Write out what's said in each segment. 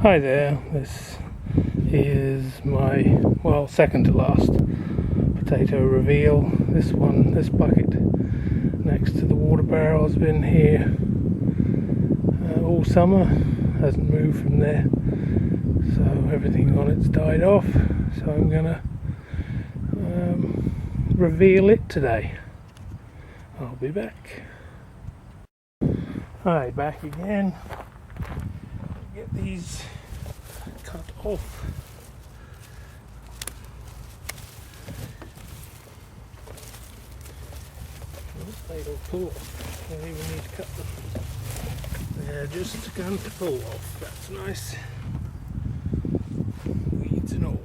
Hi there, this is my, second to last potato reveal. This bucket next to the water barrel has been here all summer, hasn't moved from there, so everything on it's died off, so I'm gonna reveal it today. I'll be back. Hi, back again. Get these cut off. They don't pull off. Don't even need to cut them. They're just going to pull off. That's nice. Weeds and all.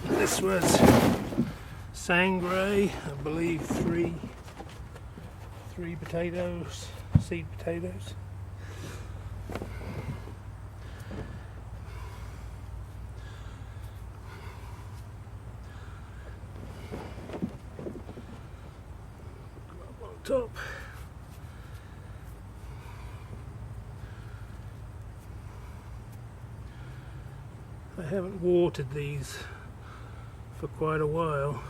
So this was sangray, I believe three potatoes, seed potatoes. Up on top. I haven't watered these for quite a while,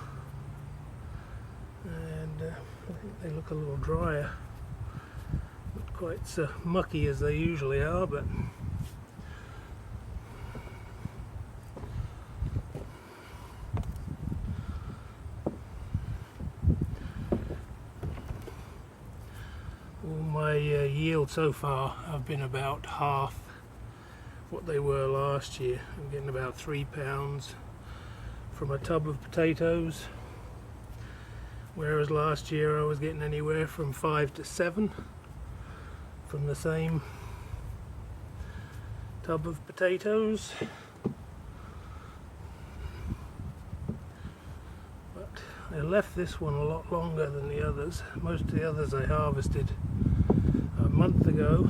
and I think they look a little drier, not quite so mucky as they usually are, but all my yield so far have been about half what they were last year. I'm getting about 3 pounds from a tub of potatoes, whereas last year I was getting anywhere from 5 to 7 from the same tub of potatoes. But I left this one a lot longer than the others. Most of the others I harvested a month ago.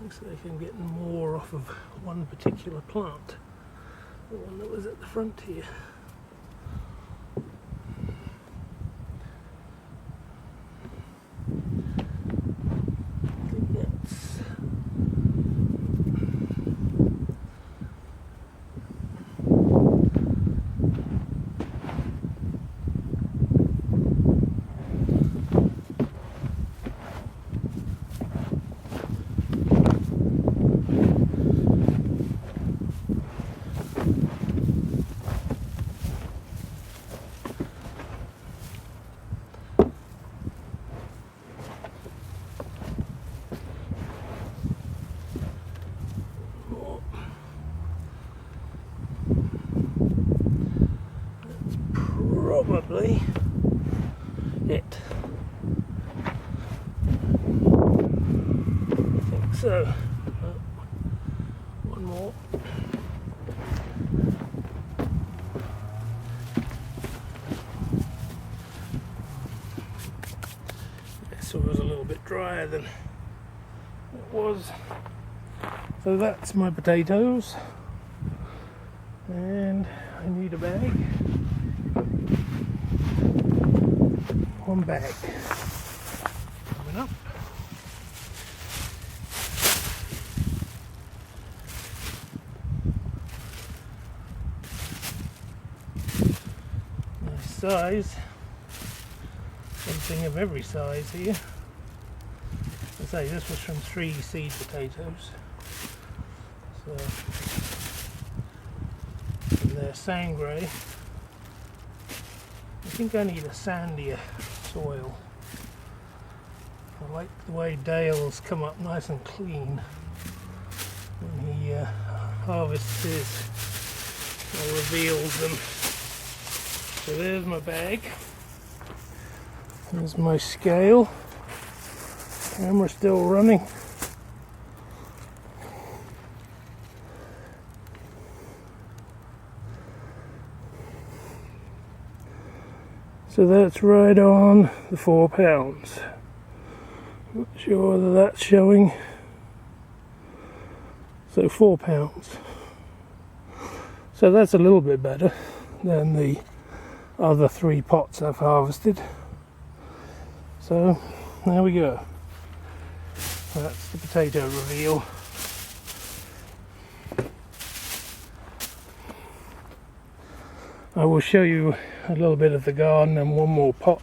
Looks like I'm getting more off of one particular plant, the one that was at the front here. Probably it. I think so. One more. This one was a little bit drier than it was. So that's my potatoes, and I need a bag. One bag coming up. Nice size. Something of every size here. I say this was from 3 seed potatoes. So, and they're sangray. I think I need a sandier soil. I like the way Dale's come up nice and clean when he harvests his or reveals them. So there's my bag. There's my scale. Camera's still running. So that's right on the £4. Not sure whether that's showing. So £4. So that's a little bit better than the other 3 pots I've harvested. So there we go. That's the potato reveal. I will show you a little bit of the garden and one more pot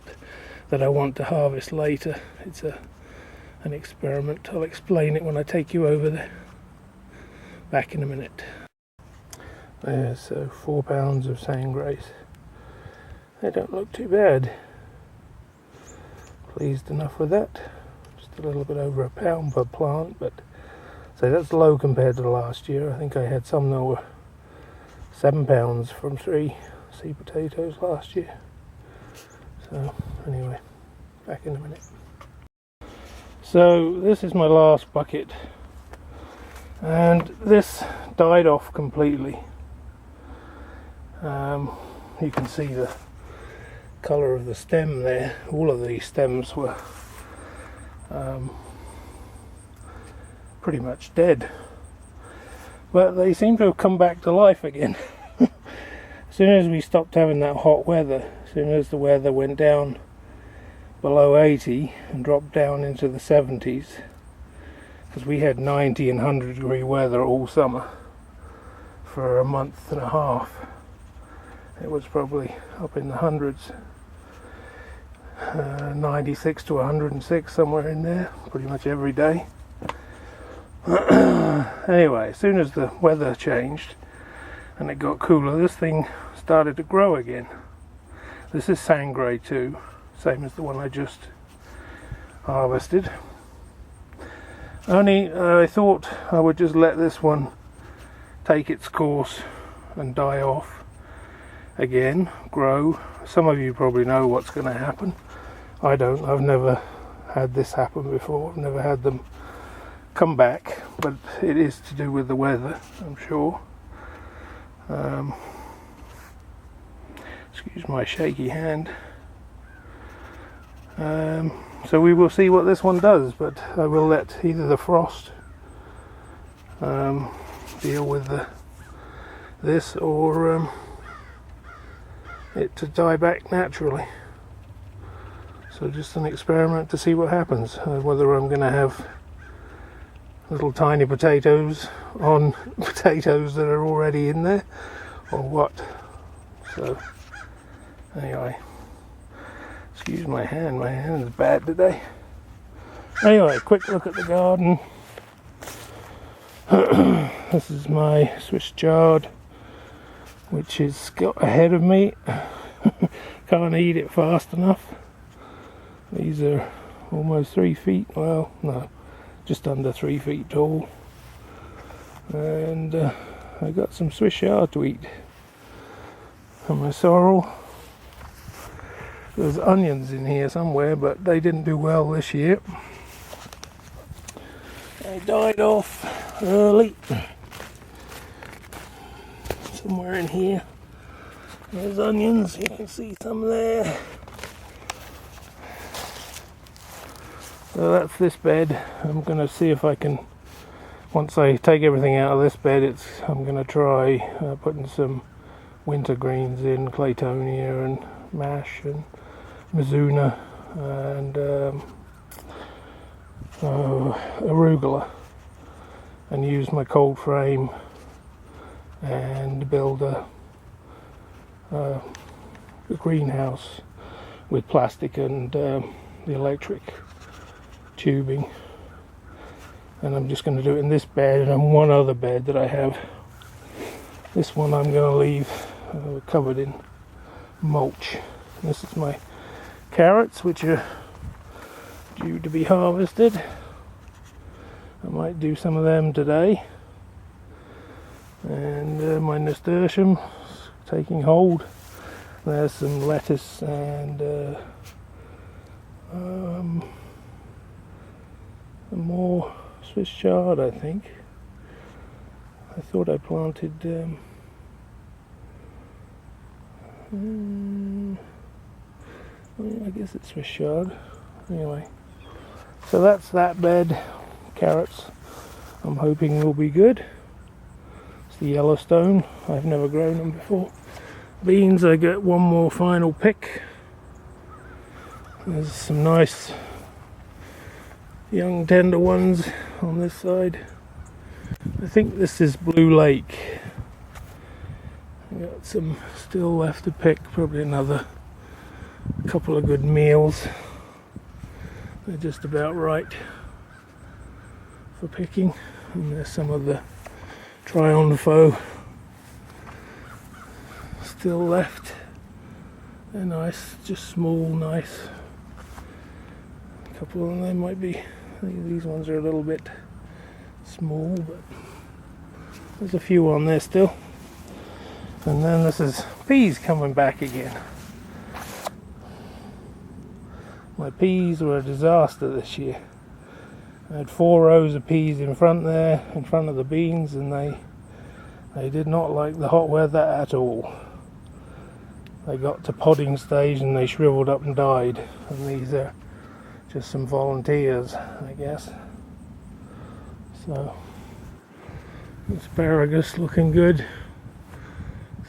that I want to harvest later. It's an experiment. I'll explain it when I take you over there. Back in a minute. There, so £4 of sandgrace. They don't look too bad. Pleased enough with that. Just a little bit over £1 per plant, but so that's low compared to last year. I think I had some that were £7 from 3 seed potatoes last year. So anyway, back in a minute. So this is my last bucket, and this died off completely. You can see the colour of the stem there. All of these stems were pretty much dead, but they seem to have come back to life again. As soon as we stopped having that hot weather, as soon as the weather went down below 80 and dropped down into the 70s, because we had 90 and 100 degree weather all summer for a month and a half. It was probably up in the hundreds, 96 to 106, somewhere in there, pretty much every day. Anyway, as soon as the weather changed and it got cooler, this thing started to grow again. This is sangray too, same as the one I just harvested. Only I thought I would just let this one take its course and die off again, grow. Some of you probably know what's going to happen. I don't. I've never had this happen before. I've never had them come back, but it is to do with the weather, I'm sure. Excuse my shaky hand. So we will see what this one does, but I will let either the frost deal with this, or it to die back naturally. So just an experiment to see what happens, whether I'm going to have little tiny potatoes on potatoes that are already in there, or what. So anyway, excuse my hand is bad today. Anyway, quick look at the garden. This is my Swiss chard, which is got ahead of me. Can't eat it fast enough. These are almost 3 feet, well no, just under 3 feet tall, and I got some Swiss chard to eat. And my sorrel, there's onions in here somewhere, but they didn't do well this year. They died off early. Somewhere in here there's onions, you can see some there. So that's this bed. I'm going to see if I can, once I take everything out of this bed, I'm going to try putting some winter greens in, claytonia and mash and mizuna and arugula, and use my cold frame and build a greenhouse with plastic and the electric tubing. And I'm just going to do it in this bed and one other bed that I have. This one I'm going to leave covered in mulch. This is my carrots, which are due to be harvested. I might do some of them today. And my nasturtium taking hold. There's some lettuce and more Swiss chard, I think. I thought I planted I guess it's for shard. Anyway, so that's that bed. Carrots, I'm hoping will be good. It's the Yellowstone. I've never grown them before. Beans, I get one more final pick. There's some nice young tender ones on this side. I think this is Blue Lake. I've got some still left to pick, probably another couple of good meals. They're just about right for picking. And there's some of the Triunfo still left. They're nice, just small, nice. A couple of them might be, I think these ones are a little bit small, but there's a few on there still. And then this is peas coming back again. My peas were a disaster this year. I had 4 rows of peas in front there, in front of the beans, and they did not like the hot weather at all. They got to podding stage and they shriveled up and died. And these are just some volunteers, I guess. So, asparagus looking good.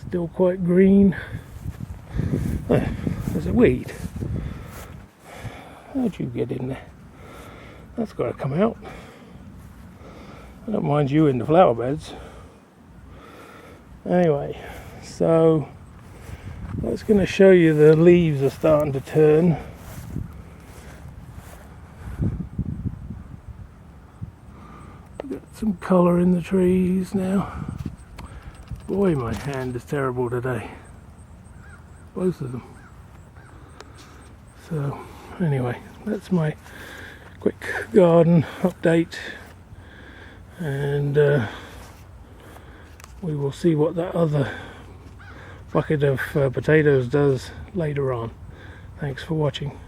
Still quite green. Oh, there's a weed. How'd you get in there? That's got to come out. I don't mind you in the flower beds. Anyway, so that's going to show you the leaves are starting to turn. Got some colour in the trees now. Boy, my hand is terrible today. Both of them. So, anyway, that's my quick garden update. And we will see what that other bucket of potatoes does later on. Thanks for watching.